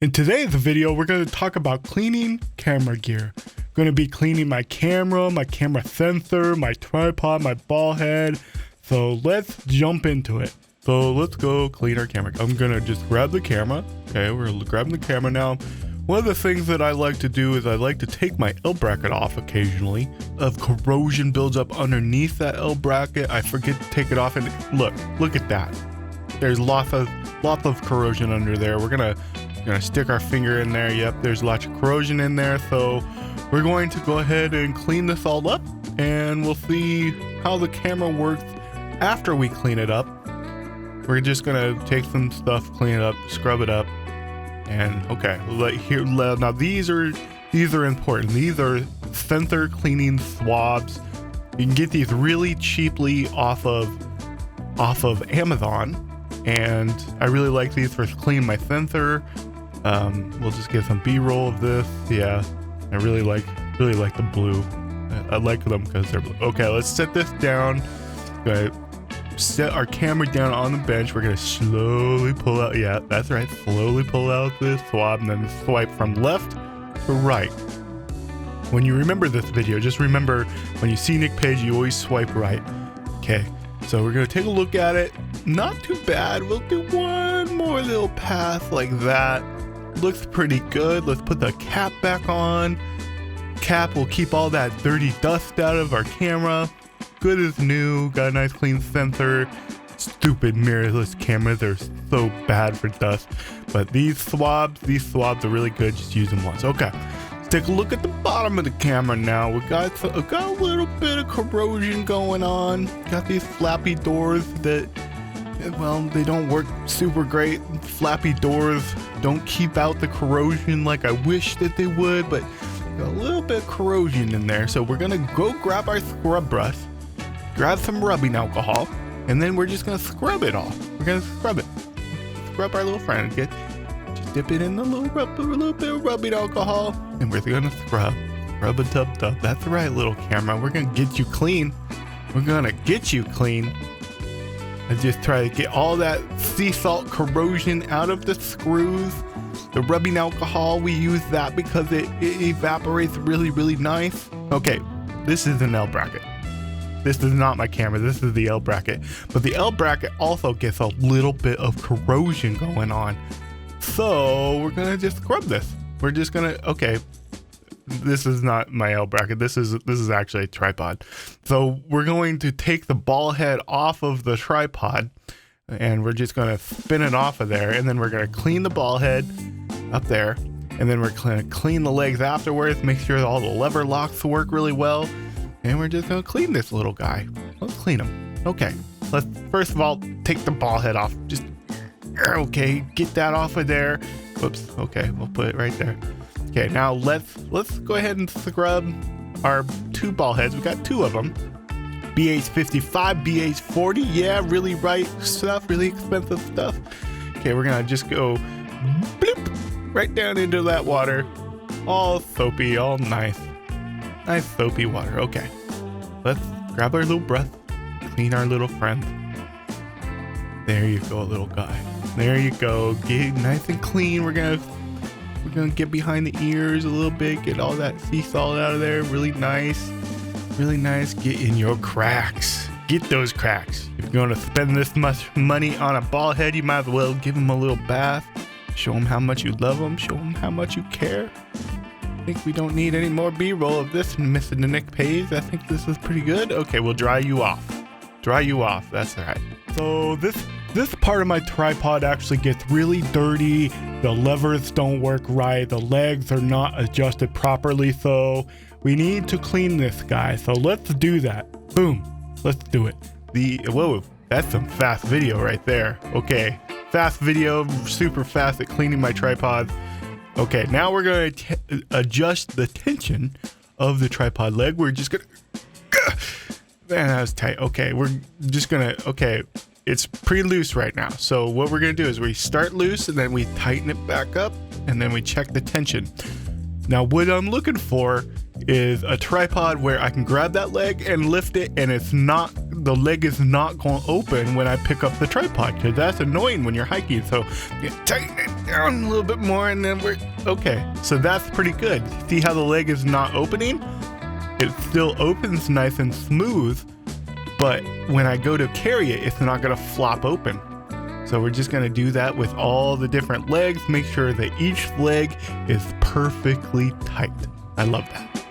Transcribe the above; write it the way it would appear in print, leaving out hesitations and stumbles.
In today's video, we're going to talk about cleaning camera gear. Going to be cleaning my camera sensor, my tripod, my ball head. So let's jump into it. So let's go clean our camera. I'm going to just grab the camera. Okay, we're grabbing the camera now. One of the things that I like to do is I like to take my L bracket off occasionally. If corrosion builds up underneath that L bracket, I forget to take it off, and look at that. There's lots of corrosion under there. We're gonna stick our finger in there. Yep, there's lots of corrosion in there. So we're going to go ahead and clean this all up, and we'll see how the camera works after we clean it up. We're just gonna take some stuff, clean it up, scrub it up, and okay. Now these are important. These are sensor cleaning swabs. You can get these really cheaply off of Amazon, and I really like these for cleaning my sensor. We'll just get some B-roll of this. Yeah, I really like the blue. I like them because they're blue. Okay, let's set this down. Gonna set our camera down on the bench. We're gonna slowly pull out. Yeah, that's right. Slowly pull out this swab and then swipe from left to right. When you remember this video, just remember when you see Nick Page, you always swipe right. Okay, so we're gonna take a look at it. Not too bad. We'll do one more little pass like that. Looks pretty good. Let's put the cap back on. Cap will keep all that dirty dust out of our camera. Good as new. Got a nice clean sensor. Stupid mirrorless cameras are so bad for dust. But these swabs are really good. Just use them once. Okay. Let's take a look at the bottom of the camera now. We got a little bit of corrosion going on. Got these flappy doors that, well, they don't work super great. Flappy doors don't keep out the corrosion like I wish that they would, but got a little bit of corrosion in there. So we're gonna go grab our scrub brush, grab some rubbing alcohol, and then we're just gonna scrub it off. We're gonna scrub it. Scrub our little friend. Just dip it in a little bit of rubbing alcohol, and we're gonna scrub a tub. That's right, little camera. We're gonna get you clean. We're gonna get you clean. I just try to get all that sea salt corrosion out of the screws. The rubbing alcohol, we use that because it evaporates really, really nice. Okay, this is an L bracket. This is not my camera, this is the L bracket. But the L bracket also gets a little bit of corrosion going on. So we're gonna just scrub this. We're just gonna, okay. This is not my L bracket. This is actually a tripod. So we're going to take the ball head off of the tripod, and we're just going to spin it off of there, and then we're going to clean the ball head up there, and then we're going to clean the legs afterwards, make sure that all the lever locks work really well, and we're just going to clean this little guy. Let's clean him. Okay, let's first of all take the ball head off. Just okay, get that off of there. Whoops. Okay, we'll put it right there. Okay, now let's go ahead and scrub our two ball heads. We got two of them. BH55, BH40. Yeah, really right stuff, really expensive stuff. Okay, we're gonna just go bloop right down into that water. All soapy, all nice. Nice soapy water. Okay, let's grab our little breath, clean our little friend. There you go, little guy. There you go. Get nice and clean. We're gonna get behind the ears a little bit, get all that sea salt out of there. Really nice. Get in your cracks. Get those cracks. If you're going to spend this much money on a ball head, you might as well give him a little bath. Show him how much you love him. Show him how much you care. I think we don't need any more B-roll of this, Mr. Nick Page. I think this is pretty good. Okay, we'll dry you off. That's right. So this part of my tripod actually gets really dirty. The levers don't work right. The legs are not adjusted properly. So we need to clean this guy. So let's do that. Boom. Let's do it. Whoa, that's some fast video right there. Okay, fast video, super fast at cleaning my tripod. Okay, now we're going to adjust the tension of the tripod leg. We're just going to... Man, that was tight. Okay, we're just going to... Okay. It's pretty loose right now. So what we're gonna do is we start loose and then we tighten it back up and then we check the tension. Now what I'm looking for is a tripod where I can grab that leg and lift it and it's not the leg is not going to open when I pick up the tripod, because that's annoying when you're hiking. So you tighten it down a little bit more, and then we're okay. So that's pretty good. See how the leg is not opening? It still opens nice and smooth, but when I go to carry it, it's not going to flop open. So we're just going to do that with all the different legs. Make sure that each leg is perfectly tight. I love that.